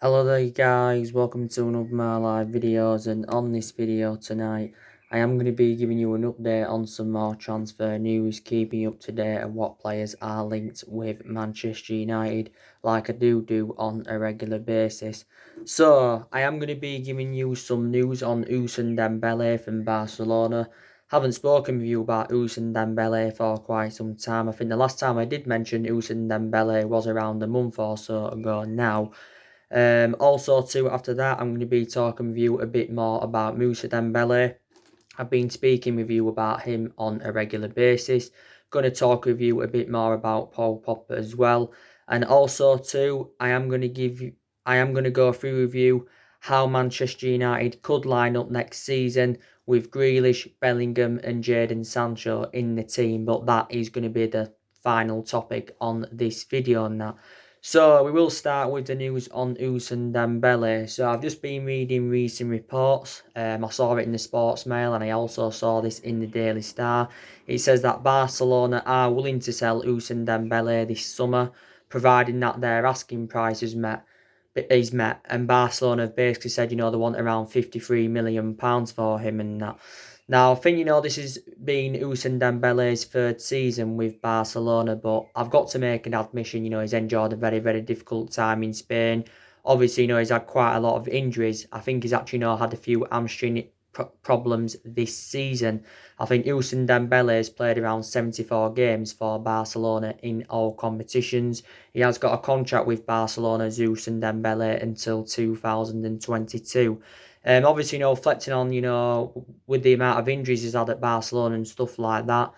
Hello there guys, welcome to another of my live videos, and on this video tonight I am going to be giving you an update on some more transfer news, keeping you up to date on what players are linked with Manchester United like I do on a regular basis. So I am going to be giving you some news on Ousane Dembele from Barcelona. Haven't spoken with you about Ousane Dembele for quite some time. I think the last time I did mention Ousane Dembele was around a month or so ago now. Also, too, after that, I'm going to be talking with you a bit more about Moussa Dembele. I've been speaking with you about him on a regular basis. Going to talk with you a bit more about Paul Pogba as well, and also too, I am going to go through with you how Manchester United could line up next season with Grealish, Bellingham, and Jadon Sancho in the team. But that is going to be the final topic on this video now. So we will start with the news on Ousane Dembele. So I've just been reading recent reports. I saw it in the Sports Mail and I also saw this in the Daily Star. It says that Barcelona are willing to sell Ousane Dembele this summer, providing that their asking price is met. And Barcelona have basically said, they want around £53 million for him and that. Now, I think, this has been Ousane Dembele's third season with Barcelona, but I've got to make an admission, he's enjoyed a very, very difficult time in Spain. Obviously, he's had quite a lot of injuries. I think he's actually, had a few hamstring problems this season. I think Ousane Dembele has played around 74 games for Barcelona in all competitions. He has got a contract with Barcelona, Ousane Dembele, until 2022. Obviously, reflecting on, with the amount of injuries he's had at Barcelona and stuff like that,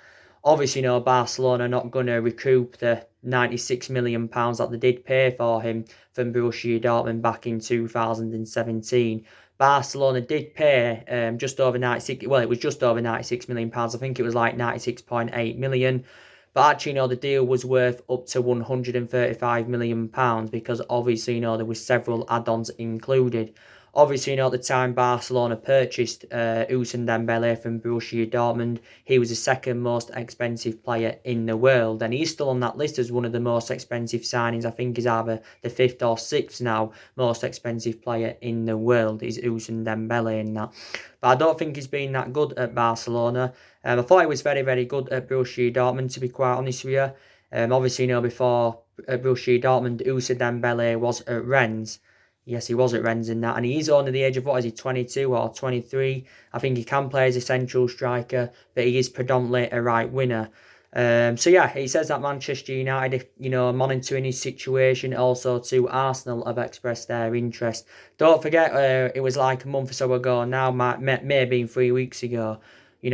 obviously, Barcelona are not going to recoup the £96 million that they did pay for him from Borussia Dortmund back in 2017. Barcelona did pay just over 96, well, it was just over £96 million. I think it was like 96.8 million. But actually, the deal was worth up to £135 million because obviously, there was several add-ons included. Obviously, at the time Barcelona purchased Ousane Dembele from Borussia Dortmund, he was the second most expensive player in the world, and he's still on that list as one of the most expensive signings. I think he's either the fifth or sixth now most expensive player in the world is Ousane Dembele in that. But I don't think he's been that good at Barcelona. I thought he was very, very good at Borussia Dortmund, to be quite honest with you. Obviously, before Borussia Dortmund, Ousane Dembele was at Rennes. Yes, he was at Rennes in that, and he is only the age of, 22 or 23. I think he can play as a central striker, but he is predominantly a right winger. So yeah, he says that Manchester United, monitoring his situation. Also, to Arsenal have expressed their interest. Don't forget, it was like a month or so ago now, may have been 3 weeks ago.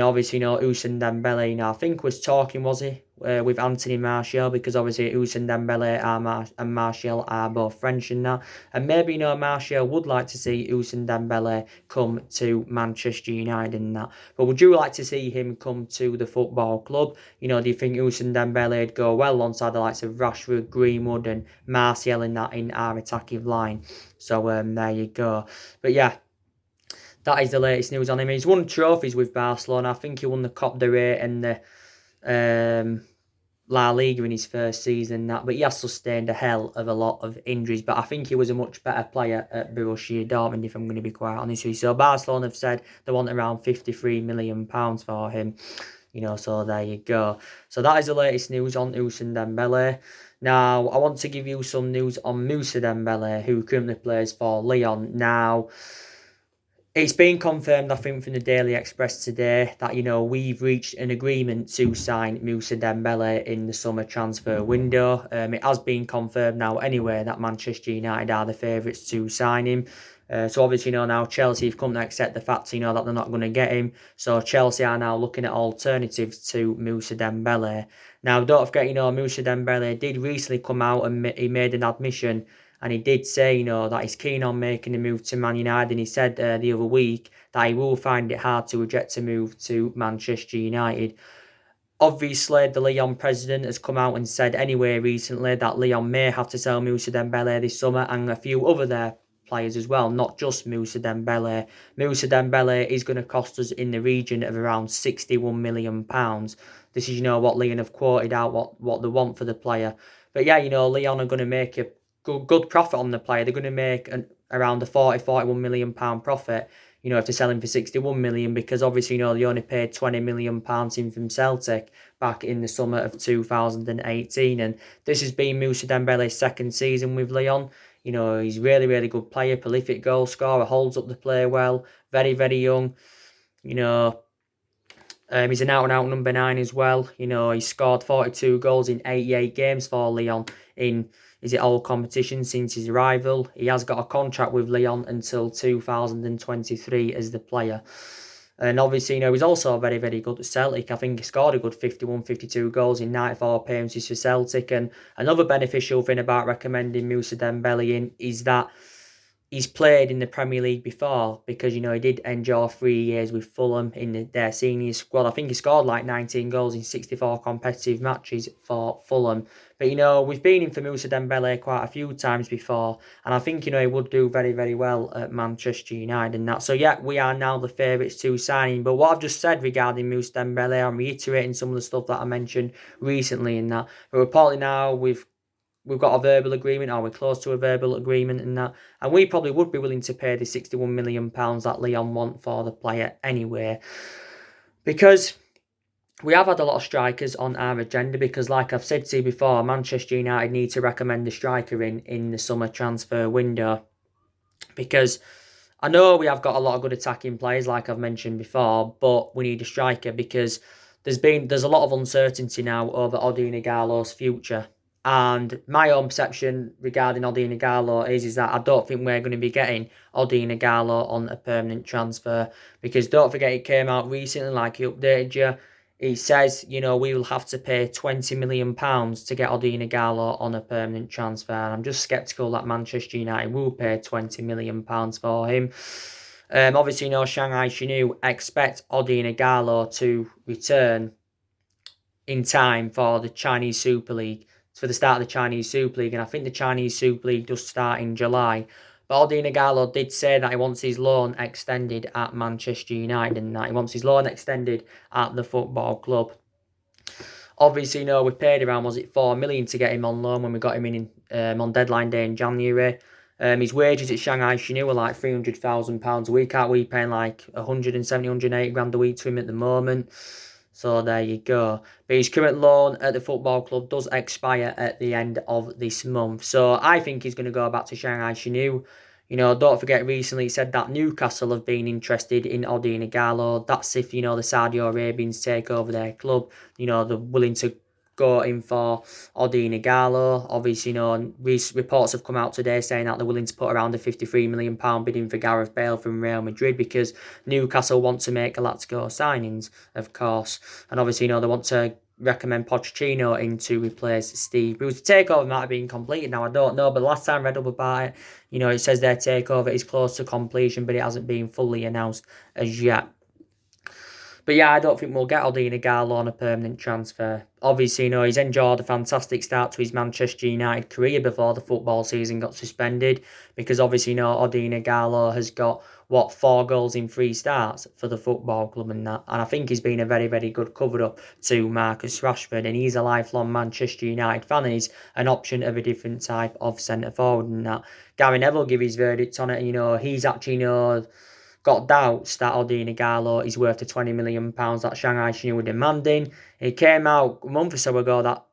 Obviously, Ousane Dembele, I think was talking, was he, with Anthony Martial, because obviously Ousane Dembele and Martial are both French and that. And maybe, Martial would like to see Ousane Dembele come to Manchester United and that. But would you like to see him come to the football club? Do you think Ousane Dembele would go well alongside the likes of Rashford, Greenwood and Martial in our attacking line? So there you go. But yeah, that is the latest news on him. He's won trophies with Barcelona. I think he won the Copa del Rey and the La Liga in his first season. But he has sustained a hell of a lot of injuries. But I think he was a much better player at Borussia Dortmund, if I'm going to be quite honest with you. So Barcelona have said they want around £53 million for him. So there you go. So that is the latest news on Ousane Dembele. Now, I want to give you some news on Moussa Dembele, who currently plays for Lyon. Now, it's been confirmed, I think, from the Daily Express today that, we've reached an agreement to sign Moussa Dembele in the summer transfer window. It has been confirmed now anyway that Manchester United are the favourites to sign him. So obviously, now Chelsea have come to accept the fact, that they're not going to get him. So Chelsea are now looking at alternatives to Moussa Dembele. Now, don't forget, Moussa Dembele did recently come out and he made an admission. And he did say, that he's keen on making a move to Man United. And he said the other week that he will find it hard to reject a move to Manchester United. Obviously, the Lyon president has come out and said anyway recently that Lyon may have to sell Moussa Dembele this summer and a few other their players as well, not just Moussa Dembele. Moussa Dembele is going to cost us in the region of around £61 million. This is, what Lyon have quoted out, what they want for the player. But yeah, Lyon are going to make a good profit on the player. They're going to make around a 41 million pound profit, if they're selling for 61 million, because obviously, they only paid 20 million pounds in from Celtic back in the summer of 2018. And this has been Moussa Dembele's second season with Lyon. He's really, really good player, prolific goal scorer, holds up the play well, very, very young. You know, he's an out-and-out number 9 as well. He scored 42 goals in 88 games for Lyon in, all competitions since his arrival. He has got a contract with Lyon until 2023 as the player. And obviously, he's also very, very good at Celtic. I think he scored a good 51, 52 goals in 94 appearances for Celtic. And another beneficial thing about recommending Moussa Dembele in is that he's played in the Premier League before, because, he did enjoy 3 years with Fulham in their senior squad. I think he scored like 19 goals in 64 competitive matches for Fulham. But, we've been in for Moussa Dembele quite a few times before, and I think, he would do very, very well at Manchester United and that. So, yeah, we are now the favourites to signing. But what I've just said regarding Moussa Dembele, I'm reiterating some of the stuff that I mentioned recently in that. But reportedly now, we've got a verbal agreement, or we're close to a verbal agreement and that. And we probably would be willing to pay the £61 million that Lyon want for the player anyway. Because we have had a lot of strikers on our agenda, because like I've said to you before, Manchester United need to recommend a striker in the summer transfer window. Because I know we have got a lot of good attacking players, like I've mentioned before, but we need a striker, because there's a lot of uncertainty now over Odion Ighalo's future. And my own perception regarding Odion Ighalo is that I don't think we're going to be getting Odion Ighalo on a permanent transfer, because don't forget, it came out recently, like he updated you. He says, we will have to pay £20 million to get Odion Ighalo on a permanent transfer. And I'm just sceptical that Manchester United will pay £20 million for him. Obviously, Shanghai Shenhua expect Odion Ighalo to return in time for the Chinese Super League, for the start of the Chinese Super League. And I think the Chinese Super League does start in July. But Odion Ighalo did say that he wants his loan extended at Manchester United, and that he wants his loan extended at the football club. Obviously, we paid around, was it £4 million to get him on loan when we got him in on deadline day in January. His wages at Shanghai Shenhua were like £300,000 a week. Aren't we paying like 170, 180 grand a week to him at the moment? So there you go. But his current loan at the football club does expire at the end of this month. So I think he's going to go back to Shanghai Shenhua. Don't forget, recently he said that Newcastle have been interested in Odion Ighalo. That's if, the Saudi Arabians take over their club. They're willing to go in for Odion Ighalo. Obviously, reports have come out today saying that they're willing to put around a £53 million bid in for Gareth Bale from Real Madrid, because Newcastle want to make Galactico signings, of course. And obviously, they want to recommend Pochettino in to replace Steve Bruce. The takeover might have been completed now, I don't know, but last time I read up about it, it says their takeover is close to completion, but it hasn't been fully announced as yet. But yeah, I don't think we'll get Odion Ighalo on a permanent transfer. Obviously, he's enjoyed a fantastic start to his Manchester United career before the football season got suspended, because obviously, Odion Ighalo has got, 4 goals in 3 starts for the football club and that. And I think he's been a very, very good cover-up to Marcus Rashford, and he's a lifelong Manchester United fan, and he's an option of a different type of centre-forward and that. Gary Neville give his verdict on it. He's actually, got doubts that Odion Ighalo is worth the £20 million that Shanghai Shenhua were demanding. It came out a month or so ago that,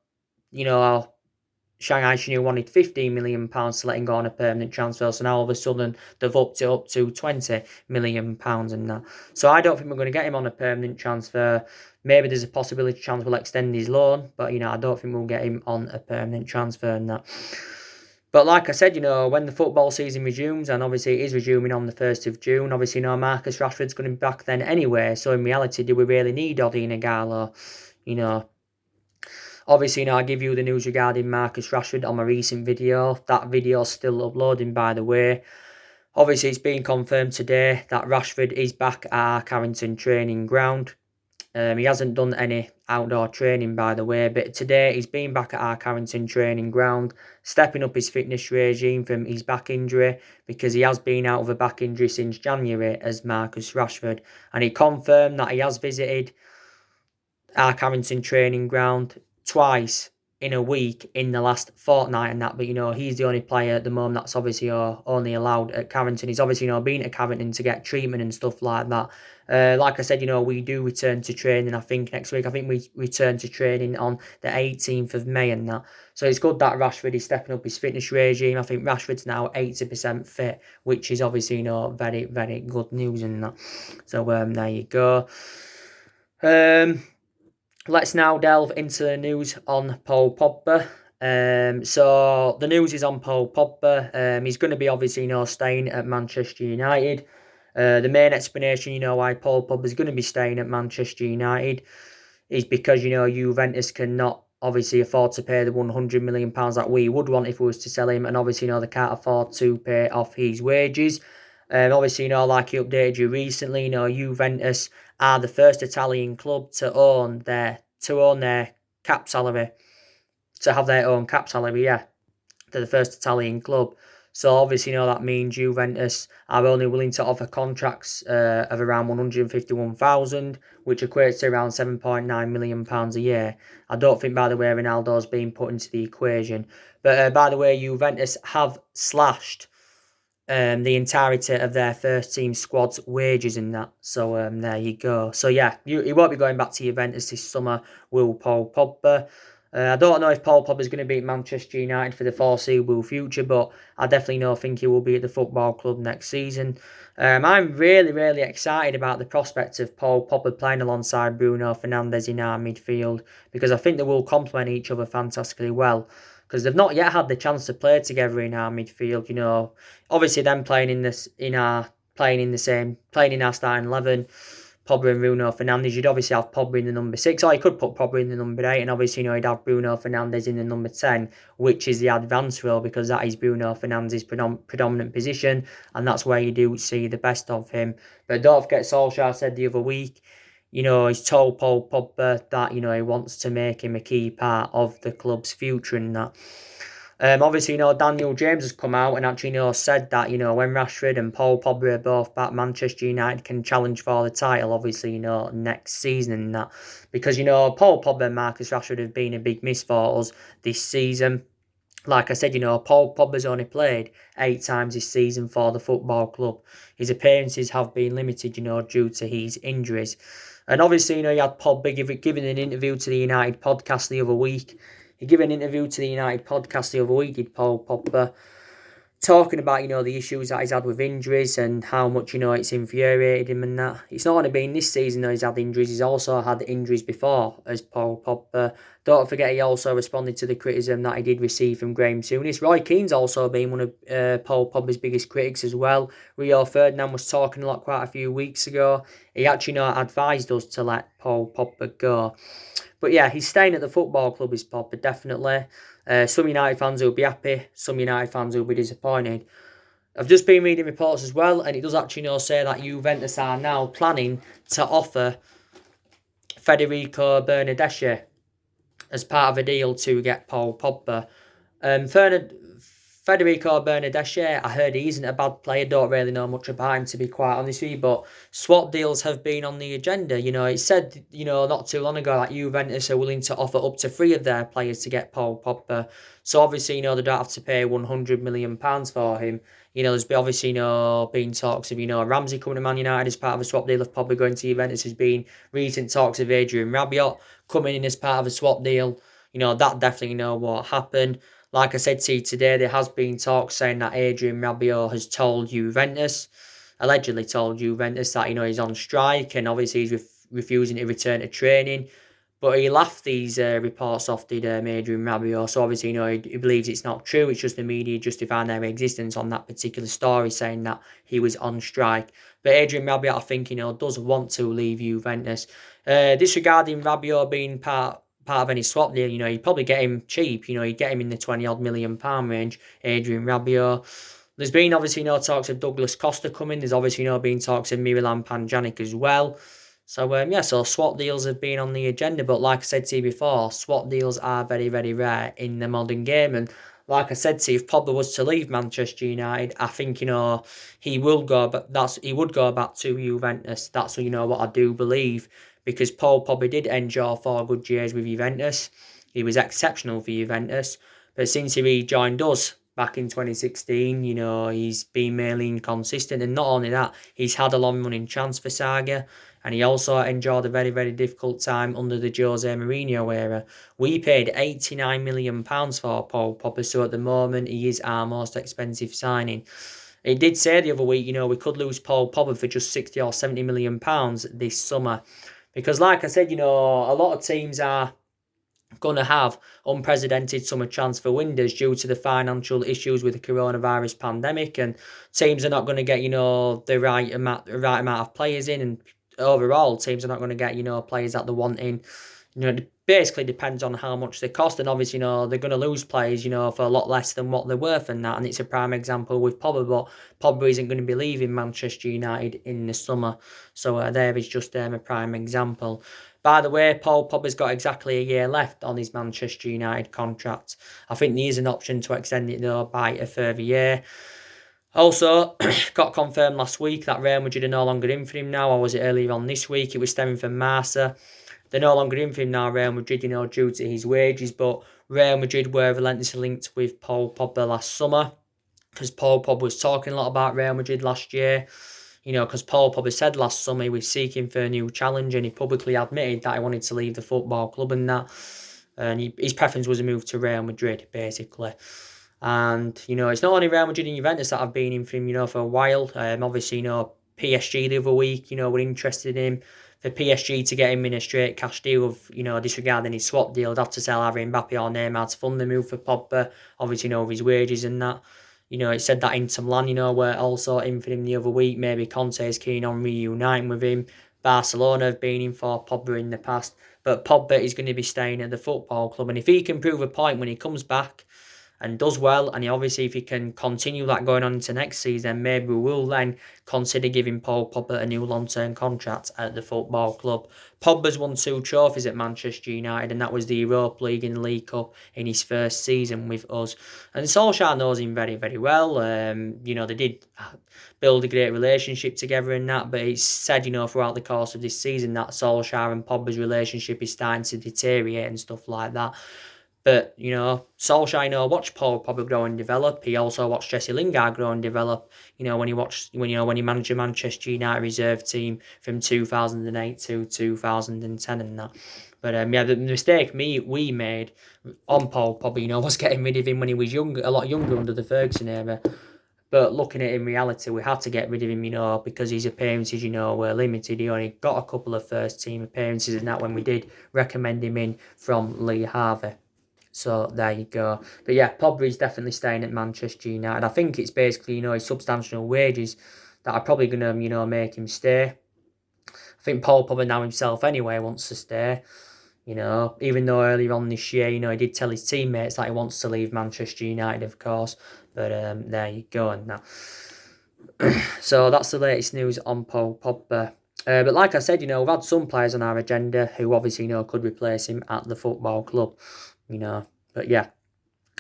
Shanghai Shenhua wanted £15 million to let him go on a permanent transfer. So now all of a sudden they've upped it up to £20 million and that. So I don't think we're going to get him on a permanent transfer. Maybe there's a possibility chance we'll extend his loan, but I don't think we'll get him on a permanent transfer and that. But like I said, when the football season resumes, and obviously it is resuming on the 1st of June, obviously, Marcus Rashford's going to be back then anyway. So in reality, do we really need Odion Ighalo? Obviously, I give you the news regarding Marcus Rashford on my recent video. That video's still uploading, by the way. Obviously, it's been confirmed today that Rashford is back at our Carrington training ground. He hasn't done any outdoor training, by the way, but today he's been back at our Carrington training ground, stepping up his fitness regime from his back injury, because he has been out of a back injury since January as Marcus Rashford. And he confirmed that he has visited our Carrington training ground twice in a week in the last fortnight and that, but he's the only player at the moment that's obviously only allowed at Carrington. He's obviously been at Carrington to get treatment and stuff like that. Like I said, we do return to training. I think next week. I think we return to training on the 18th of May and that. So it's good that Rashford is stepping up his fitness regime. I think Rashford's now 80% fit, which is obviously very very good news in that. So there you go. Let's now delve into the news on Paul Pogba. So the news is on Paul Pogba. He's going to be obviously staying at Manchester United. The main explanation, why Paul Pogba is going to be staying at Manchester United is because Juventus cannot obviously afford to pay the £100 million that we would want if we was to sell him, and obviously they can't afford to pay off his wages. Obviously, like he updated you recently, Juventus are the first Italian club to own their cap salary, to have their own cap salary. Yeah, they're the first Italian club. So obviously, that means Juventus are only willing to offer contracts of around 151,000, which equates to around £7.9 million a year. I don't think, by the way, Ronaldo's been put into the equation. But by the way, Juventus have slashed the entirety of their first team squad's wages in that. So there you go. So yeah, he won't be going back to Juventus this summer, will Paul Pogba. I don't know if Paul Pogba is going to be at Manchester United for the foreseeable future, but I definitely think he will be at the football club next season. I'm really, really excited about the prospect of Paul Pogba playing alongside Bruno Fernandes in our midfield, because I think they will complement each other fantastically well, because they've not yet had the chance to play together in our midfield. Obviously them playing in our starting 11, Pogba and Bruno Fernandes. You'd obviously have Pogba in the number 6, or you could put Pogba in the number 8, and obviously you'd have Bruno Fernandes in the number 10, which is the advanced role, because that is Bruno Fernandes' predominant position, and that's where you do see the best of him. But don't forget, Solskjaer said the other week, he's told Paul Pogba that, he wants to make him a key part of the club's future and that. Obviously, Daniel James has come out and actually, said that, when Rashford and Paul Pogba are both back, Manchester United can challenge for the title, obviously, next season and that. Because, Paul Pogba and Marcus Rashford have been a big miss for us this season. Like I said, Paul Pogba's only played 8 times this season for the football club. His appearances have been limited, due to his injuries. And obviously, you had Pogba giving an interview to the United podcast the other week. He gave an interview to the United podcast the other week, did Paul Pogba, talking about, the issues that he's had with injuries and how much, it's infuriated him and that. It's not only been this season that he's had injuries, he's also had injuries before as Paul Pogba. Don't forget, he also responded to the criticism that he did receive from Graham Souness. Roy Keane's also been one of Paul Pogba's biggest critics as well. Rio Ferdinand was talking a lot quite a few weeks ago. He actually advised us to let Paul Pogba go. But yeah, he's staying at the football club, is Pogba, definitely. Some United fans will be happy, some United fans will be disappointed. I've just been reading reports as well, and it does actually say that Juventus are now planning to offer Federico Bernardeschi as part of a deal to get Paul Pogba. Federico Bernardeschi, I heard he isn't a bad player. Don't really know much about him, to be quite honest with you, but swap deals have been on the agenda. It said, not too long ago that Juventus are willing to offer up to 3 of their players to get Paul Pogba. So obviously, they don't have to pay £100 million for him. There's obviously been talks of, Ramsey coming to Man United as part of a swap deal of Pogba going to Juventus. There's been recent talks of Adrian Rabiot coming in as part of a swap deal. That definitely won't happen. Like I said to you today, there has been talk saying that Adrian Rabiot has allegedly told Juventus that, he's on strike, and obviously he's refusing to return to training. But he laughed these reports off, did Adrian Rabiot. So obviously, he believes it's not true. It's just the media justifying their existence on that particular story, saying that he was on strike. But Adrian Rabiot, I think, does want to leave Juventus. Disregarding Rabiot being part of any swap deal, you'd probably get him cheap. You'd get him in the £20-odd million range, Adrian Rabiot. There's been obviously talks of Douglas Costa coming. There's obviously been talks of Miralem Pjanic as well. So so swap deals have been on the agenda, but like I said to you before, swap deals are very, very rare in the modern game. And like I said to you, if Pogba was to leave Manchester United, I think he would go back to Juventus. That's what I do believe, because Paul Pogba did enjoy 4 good years with Juventus. he was exceptional for Juventus. But since he rejoined us back in 2016, he's been mainly inconsistent. And not only that, he's had a long running transfer saga. And he also enjoyed a very, very difficult time under the Jose Mourinho era. We paid £89 million for Paul Pogba, so at the moment he is our most expensive signing. It did say the other week, we could lose Paul Pogba for just 60 or 70 million pounds this summer. Because like I said, a lot of teams are going to have unprecedented summer transfer windows due to the financial issues with the coronavirus pandemic, and teams are not going to get the right amount of players in, and overall teams are not going to get players that they're wanting. It basically depends on how much they cost, and obviously they're going to lose players for a lot less than what they're worth, and that, and it's a prime example with Pogba. But Pogba isn't going to be leaving Manchester United in the summer, so there is just a prime example. By the way, Paul Pogba's got exactly a year left on his Manchester United contract. I think there is an option to extend it though by a further year. Also, got confirmed last week that Real Madrid are no longer in for him now, or was it earlier on this week? It was stemming from Moussa. They're no longer in for him now, Real Madrid, due to his wages, but Real Madrid were relentlessly linked with Paul Pogba last summer, because Paul Pogba was talking a lot about Real Madrid last year. Because Paul Pogba said last summer he was seeking for a new challenge, and he publicly admitted that he wanted to leave the football club and that. And his preference was a move to Real Madrid, basically. And, it's not only Real Madrid and Juventus that have been in for him, for a while. Obviously, PSG the other week, were interested in him. For PSG to get him in a straight cash deal of, disregarding his swap deal, they'd have to sell either Mbappe or Neymar to fund the move for Pogba. Obviously, with his wages and that. It said that Inter Milan, were also in for him the other week. Maybe Conte is keen on reuniting with him. Barcelona have been in for Pogba in the past. But Pogba is going to be staying at the football club. And if he can prove a point when he comes back and does well, and obviously if he can continue that going on into next season, maybe we will then consider giving Paul Pogba a new long-term contract at the football club. Pogba's won 2 trophies at Manchester United, and that was the Europa League and the League Cup in his first season with us. And Solskjaer knows him very, very well. They did build a great relationship together and that, but it's said, throughout the course of this season that Solskjaer and Pogba's relationship is starting to deteriorate and stuff like that. But, Solskjaer, watched Paul Pogba grow and develop. He also watched Jesse Lingard grow and develop, when he managed the Manchester United reserve team from 2008 to 2010 and that. But, the mistake we made on Paul Pogba, was getting rid of him when he was a lot younger under the Ferguson era. But looking at it in reality, we had to get rid of him, because his appearances, were limited. He only got a couple of first team appearances and that when we did recommend him in from Lee Harvey. So there you go. But yeah, Pogba is definitely staying at Manchester United. I think it's basically, his substantial wages that are probably going to, make him stay. I think Paul Pogba now himself anyway wants to stay. Even though earlier on this year, he did tell his teammates that he wants to leave Manchester United, of course. But there you go. And that. So that's the latest news on Paul Pogba. But like I said, we've had some players on our agenda who obviously, could replace him at the football club. But yeah.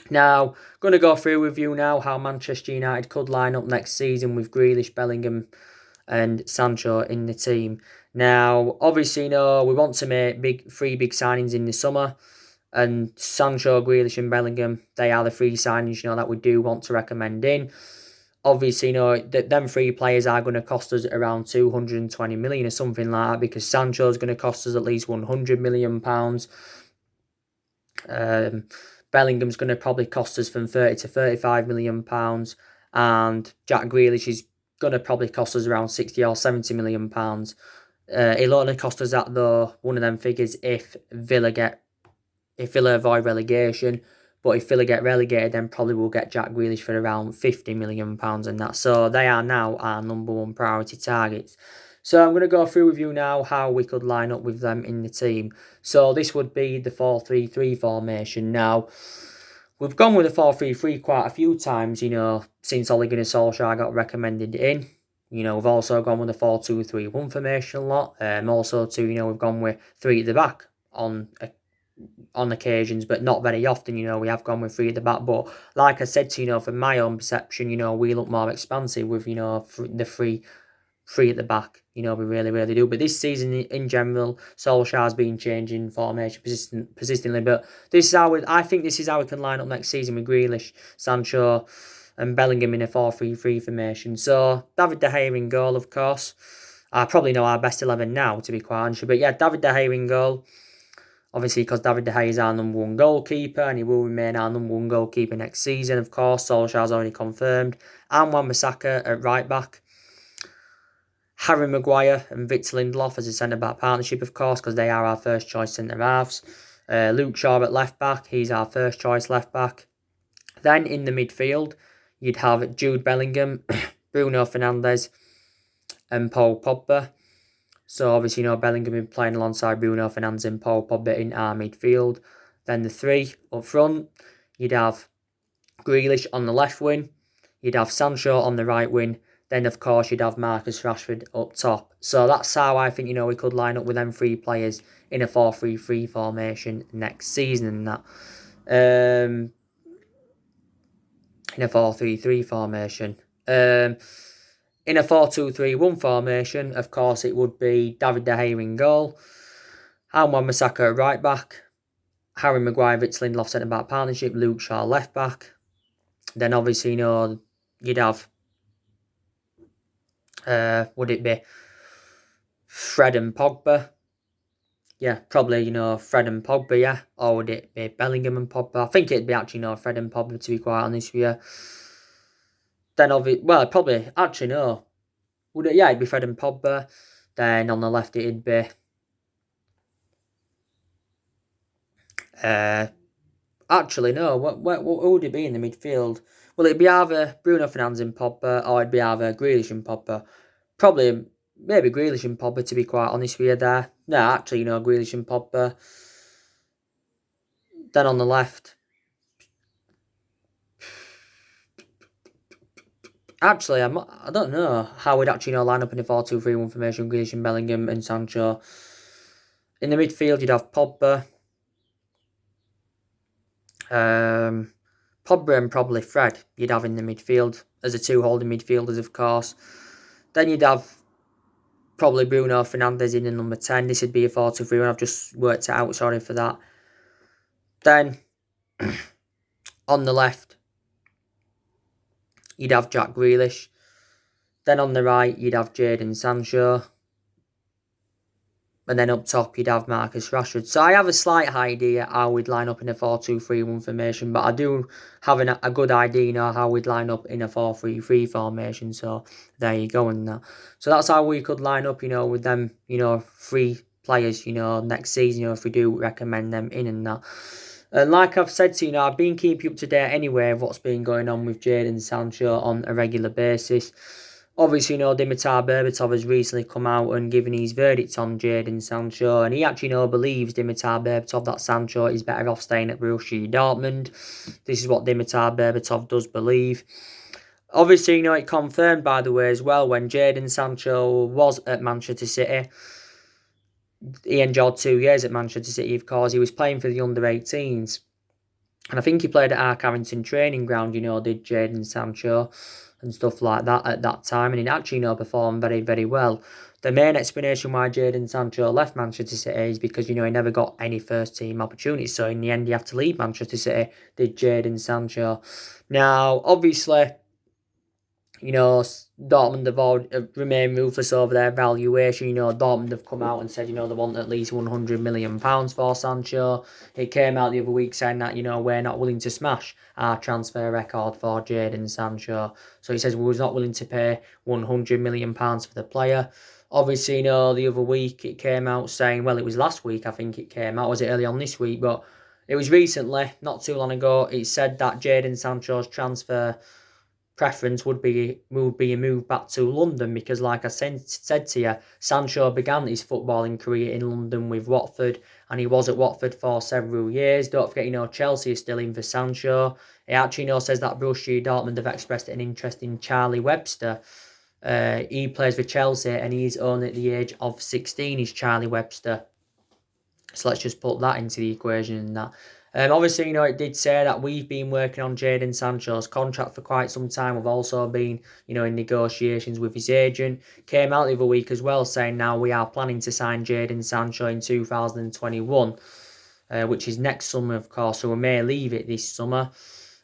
Now, going to go through with you now how Manchester United could line up next season with Grealish, Bellingham and Sancho in the team. Now, obviously, we want to make 3 big signings in the summer. And Sancho, Grealish and Bellingham, they are the 3 signings, that we do want to recommend in. Obviously, them 3 players are going to cost us around 220 million or something like that, because Sancho is going to cost us at least 100 million pounds. Bellingham's going to probably cost us from 30 to 35 million pounds, and Jack Grealish is going to probably cost us around 60 or 70 million pounds. It'll only cost us that though, one of them figures, if Villa avoid relegation. But if Villa get relegated, then probably we'll get Jack Grealish for around 50 million pounds and that. So they are now our number 1 priority targets. So I'm going to go through with you now how we could line up with them in the team. So this would be the 4-3-3 formation. Now, we've gone with the 4-3-3 quite a few times, since Ole Gunnar Solskjaer got recommended in. We've also gone with the 4-2-3-1 formation a lot. Also, too, we've gone with 3 at the back on occasions, but not very often. We have gone with 3 at the back. But like I said, from my own perception, we look more expansive with, the 3 three at the back. We really, really do. But this season in general, Solskjaer's been changing formation persistently. But I think this is how we can line up next season with Grealish, Sancho, and Bellingham in a 4-3-3 formation. So David De Gea in goal, of course. I probably know our best 11 now, to be quite honest. But yeah, David De Gea in goal. Obviously, because David De Gea is our number one goalkeeper, and he will remain our number one goalkeeper next season, of course. Solskjaer's already confirmed. And Wan-Bissaka at right back. Harry Maguire and Victor Lindelof as a centre-back partnership, of course, because they are our first choice centre-halves. Luke Shaw at left-back. He's our first choice left-back. Then in the midfield, you'd have Jude Bellingham, Bruno Fernandes, and Paul Pogba. So obviously, Bellingham been playing alongside Bruno Fernandes and Paul Pogba in our midfield. Then the three up front, you'd have Grealish on the left wing. You'd have Sancho on the right wing. Then, of course, you'd have Marcus Rashford up top. So that's how I think, we could line up with them three players in a 4-3-3 formation next season and that. In a 4-3-3 formation. In a 4-2-3-1 formation, of course, it would be David De Gea in goal, and Wan-Bissaka at right back, Harry Maguire, Victor Lindelof centre-back partnership, Luke Shaw left back. Then obviously, you'd have, would it be Fred and Pogba? Yeah, probably, Fred and Pogba, yeah. Or would it be Bellingham and Pogba? I think it'd be actually, Fred and Pogba, to be quite honest with you. Then, probably, actually, no. Would it? Yeah, it'd be Fred and Pogba. Then on the left, it'd be actually, no. What would it be in the midfield? Well, it'd be either Bruno Fernandes and Pogba, or it'd be either Grealish and Pogba. Probably, maybe Grealish and Pogba, to be quite honest with you there. No, actually, Grealish and Pogba. Then on the left, actually, I don't know how we'd actually line up in a 4-2-3-1 formation. Grealish and Bellingham and Sancho. In the midfield, you'd have Pogba. Pogba and probably Fred you'd have in the midfield as the two holding midfielders, of course. Then you'd have probably Bruno Fernandes in the number 10. This would be a 4-2-3-1. I've just worked it out, sorry for that. Then on the left, you'd have Jack Grealish. Then on the right, you'd have Jadon Sancho. And then up top, you'd have Marcus Rashford. So I have a slight idea how we'd line up in a 4-2-3-1 formation. But I do have a good idea, how we'd line up in a 4-3-3 formation. So there you go and that. So that's how we could line up, with them, three players, next season, if we do recommend them in and that. And like I've said to you, I've been keeping you up to date anyway of what's been going on with Jadon Sancho on a regular basis. Obviously, Dimitar Berbatov has recently come out and given his verdict on Jadon Sancho, and he actually, believes Dimitar Berbatov that Sancho is better off staying at Borussia Dortmund. This is what Dimitar Berbatov does believe. Obviously, it confirmed, by the way, as well, when Jadon Sancho was at Manchester City. He enjoyed 2 years at Manchester City, of course. He was playing for the under-18s. And I think he played at our Carrington training ground, did Jadon Sancho and stuff like that at that time. And he actually, performed very, very well. The main explanation why Jadon Sancho left Manchester City is because, he never got any first-team opportunities. So in the end, he had to leave Manchester City, did Jadon Sancho. Now, obviously, Dortmund have remained ruthless over their valuation. Dortmund have come out and said, they want at least £100 million for Sancho. It came out the other week saying that, we're not willing to smash our transfer record for Jadon Sancho. So he says we was not willing to pay £100 million for the player. Obviously, the other week it came out saying, well, it was last week, I think it came out. Was it early on this week? But it was recently, not too long ago, it said that Jadon Sancho's transfer preference would be a move back to London because, like I said to you, Sancho began his footballing career in London with Watford, and he was at Watford for several years. Don't forget, Chelsea is still in for Sancho. It actually, says that Borussia Dortmund have expressed an interest in Charlie Webster. He plays for Chelsea, and he's only at the age of 16, is Charlie Webster. So let's just put that into the equation and that. Obviously, it did say that we've been working on Jadon Sancho's contract for quite some time. We've also been, in negotiations with his agent. Came out the other week as well saying now we are planning to sign Jadon Sancho in 2021, which is next summer, of course, so we may leave it this summer.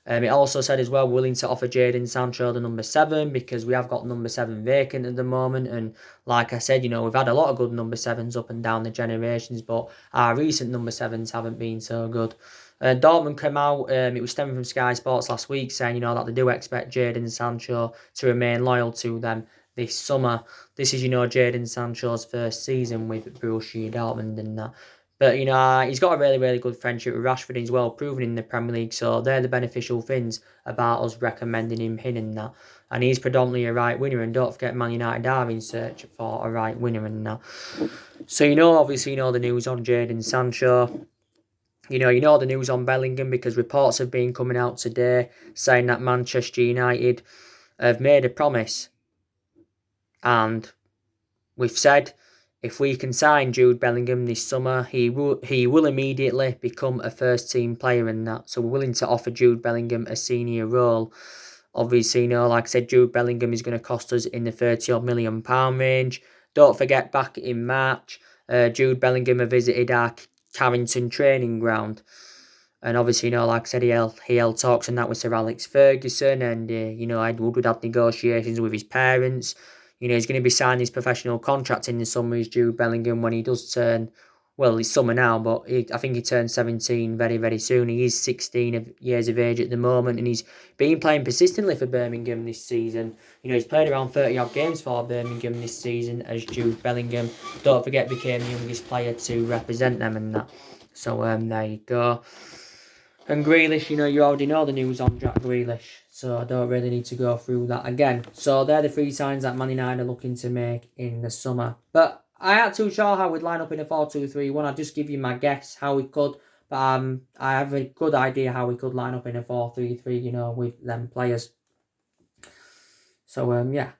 It also said as well willing to offer Jadon Sancho the number 7 because we have got number 7 vacant at the moment, and like I said, we've had a lot of good number 7s up and down the generations, but our recent number 7s haven't been so good. Dortmund came out, it was stemming from Sky Sports last week, saying, that they do expect Jadon Sancho to remain loyal to them this summer. This is, Jadon Sancho's first season with Borussia Dortmund and that. But, he's got a really, really good friendship with Rashford as well, proven in the Premier League. So they're the beneficial things about us recommending him in and that. And he's predominantly a right winner. And don't forget, Man United are in search for a right winner and that. So, obviously, the news on Jadon Sancho. You know the news on Bellingham because reports have been coming out today saying that Manchester United have made a promise. And we've said if we can sign Jude Bellingham this summer, he will immediately become a first-team player in that. So we're willing to offer Jude Bellingham a senior role. Obviously, like I said, Jude Bellingham is going to cost us in the £30 million range. Don't forget, back in March, Jude Bellingham visited our Carrington training ground. And obviously, like I said, he held talks and that with Sir Alex Ferguson. And, Ed Woodward had negotiations with his parents. He's going to be signing his professional contract in the summer. He's Jude Bellingham when he does turn, well, it's summer now, but I think he turns 17 very, very soon. He is 16 years of age at the moment, and he's been playing persistently for Birmingham this season. He's played around 30-odd games for Birmingham this season as Jude Bellingham. Don't forget, became the youngest player to represent them and that. So, there you go. And Grealish, you already know the news on Jack Grealish, so I don't really need to go through that again. So they're the 3 signs that Man United are looking to make in the summer. But I ain't too sure how we'd line up in a 4-2-3-1. I'll just give you my guess how we could. But I have a good idea how we could line up in a 4-3-3, with them players. So, yeah.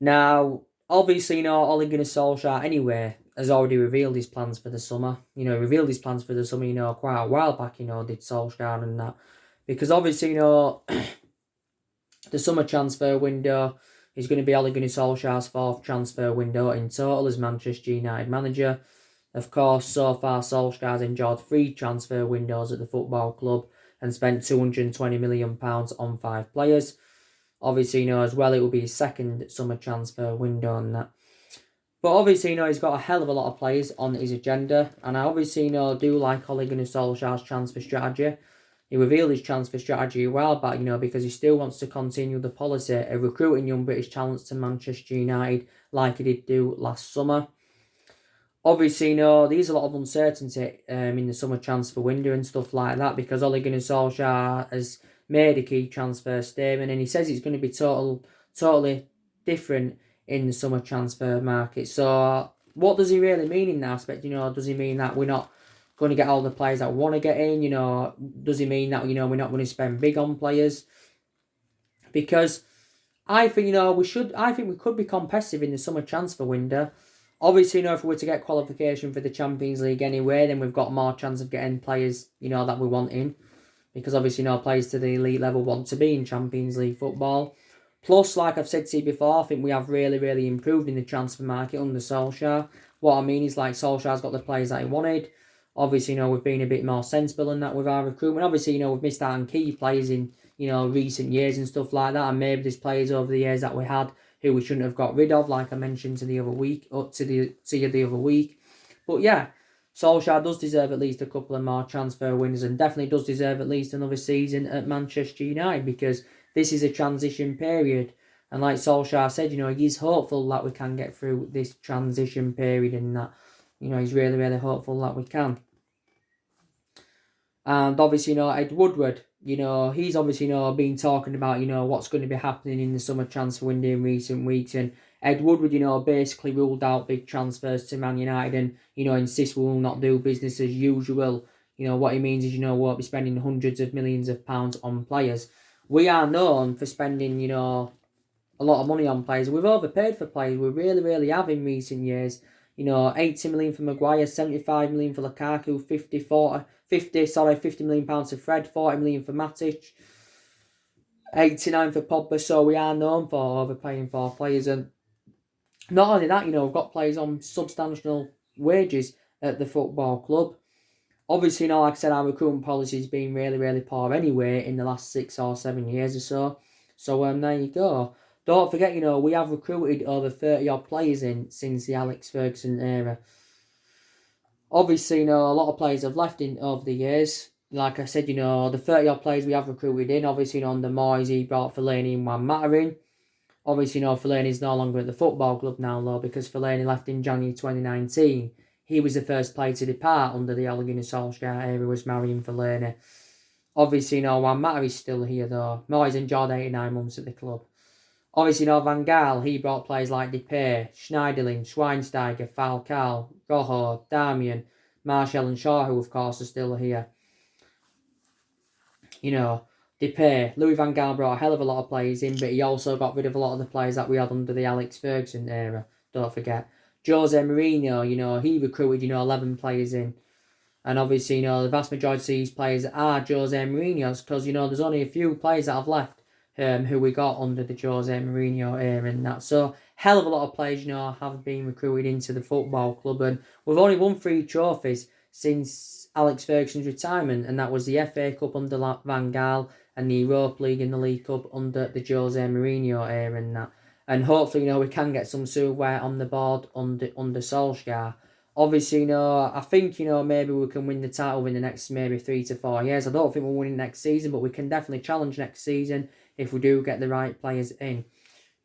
Now, obviously, Ole Gunnar Solskjaer, anyway, has already revealed his plans for the summer. Quite a while back, did Solskjaer and that. Because obviously, the summer transfer window is going to be Ole Gunnar Solskjaer's 4th transfer window in total as Manchester United manager. Of course, so far, Solskjaer's enjoyed 3 transfer windows at the football club and spent £220 million on 5 players. Obviously, as well, it will be his 2nd summer transfer window and that. But obviously, he's got a hell of a lot of players on his agenda. And I obviously, do like Ole Gunnar Solskjaer's transfer strategy. He revealed his transfer strategy a while back, because he still wants to continue the policy of recruiting young British talents to Manchester United like he did do last summer. Obviously, there's a lot of uncertainty in the summer transfer window and stuff like that because Ole Gunnar Solskjaer has made a key transfer statement and he says it's going to be totally different in the summer transfer market. So what does he really mean in that aspect? Does he mean that we're not going to get all the players that we want to get in? Does he mean that, we're not going to spend big on players? Because I think, we could be competitive in the summer transfer window. Obviously, if we were to get qualification for the Champions League anyway, then we've got more chance of getting players, that we want in. Because obviously, players to the elite level want to be in Champions League football. Plus, like I've said to you before, I think we have really, really improved in the transfer market under Solskjaer. What I mean is, Solskjaer's got the players that he wanted. Obviously, we've been a bit more sensible in that with our recruitment. Obviously, we've missed out on key players in, recent years and stuff like that. And maybe there's players over the years that we had who we shouldn't have got rid of, like I mentioned to you the other week. But yeah, Solskjaer does deserve at least a couple of more transfer wins and definitely does deserve at least another season at Manchester United because this is a transition period. And like Solskjaer said, he's hopeful that we can get through this transition period and that, he's really, really hopeful that we can. And obviously, Ed Woodward, he's obviously, been talking about, what's going to be happening in the summer transfer window in recent weeks. And Ed Woodward, basically ruled out big transfers to Man United and, insists we will not do business as usual. What he means is, we won't be spending hundreds of millions of pounds on players. We are known for spending, a lot of money on players. We've overpaid for players. We really, really have in recent years. 80 million for Maguire, 75 million for Lukaku, 50 £50 million for Fred, 40 million for Matic, 89 for Pogba. So we are known for overpaying for players, and not only that, we've got players on substantial wages at the football club. Obviously, like I said, our recruitment policy has been really, really poor anyway in the last 6 or 7 years or so. So there you go. Don't forget, we have recruited over 30 odd players in since the Alex Ferguson era. Obviously, a lot of players have left in over the years. Like I said, the 30 odd players we have recruited in. Obviously, under Moyes, he brought Fellaini and Juan Mata in. Obviously, Fellaini's no longer at the football club now, though, because Fellaini left in January 2019. He was the first player to depart under the Ole Gunnar Solskjaer era, was Marian Fellaini. Obviously, Juan Mata is still here, though. Moyes enjoyed 89 months at the club. Obviously, Van Gaal, he brought players like Depay, Schneiderlin, Schweinsteiger, Falcao, Rojo, Darmian, Martial and Shaw, who of course are still here. Depay, Louis Van Gaal brought a hell of a lot of players in, but he also got rid of a lot of the players that we had under the Alex Ferguson era, don't forget. Jose Mourinho, he recruited, 11 players in. And obviously, the vast majority of these players are Jose Mourinho's, because, there's only a few players that have left who we got under the Jose Mourinho era and that. So, hell of a lot of players, have been recruited into the football club. And we've only won 3 trophies since Alex Ferguson's retirement, and that was the FA Cup under Van Gaal and the Europa League and the League Cup under the Jose Mourinho era and that. And hopefully, we can get some silverware on the board under Solskjaer. Obviously, I think, maybe we can win the title in the next maybe 3 to 4 years. I don't think we'll win next season, but we can definitely challenge next season if we do get the right players in.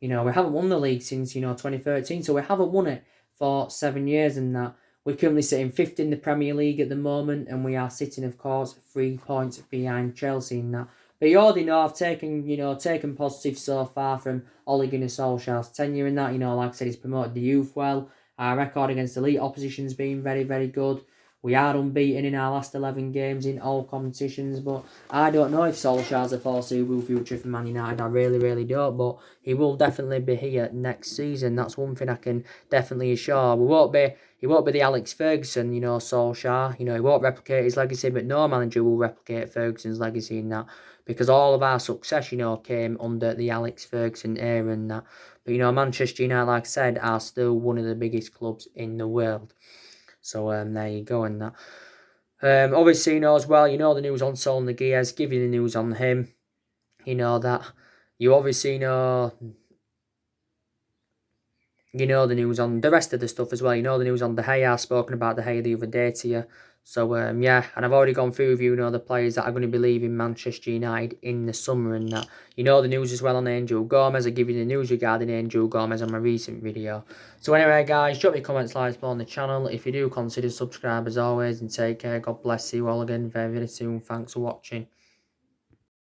We haven't won the league since, 2013, so we haven't won it for 7 years and that. We're currently sitting 5th in the Premier League at the moment, and we are sitting, of course, 3 points behind Chelsea in that. But you already know I've taken positives so far from Ole Gunnar Solskjaer's tenure in that. Like I said, he's promoted the youth well. Our record against elite opposition's been very, very good. We are unbeaten in our last 11 games in all competitions, but I don't know if Solskjaer's a foreseeable future for Man United. I really, really don't, but he will definitely be here next season. That's one thing I can definitely assure. He won't be the Alex Ferguson, Solskjaer. He won't replicate his legacy, but no manager will replicate Ferguson's legacy in that, because all of our success, came under the Alex Ferguson era and that. But, Manchester United, like I said, are still one of the biggest clubs in the world. So, there you go and that. Obviously, as well, the news on Sol Niguez, give you the news on him. That. You obviously know the news on the rest of the stuff as well. The news on De Gea. I've spoken about De Gea the other day to you. So, yeah, and I've already gone through with you, the players that are going to be leaving Manchester United in the summer and that. The news as well on Angel Gomez. I give you the news regarding Angel Gomez on my recent video. So anyway, guys, drop your comments, likes below on the channel. If you do, consider subscribe as always, and take care. God bless you all again very, very soon. Thanks for watching.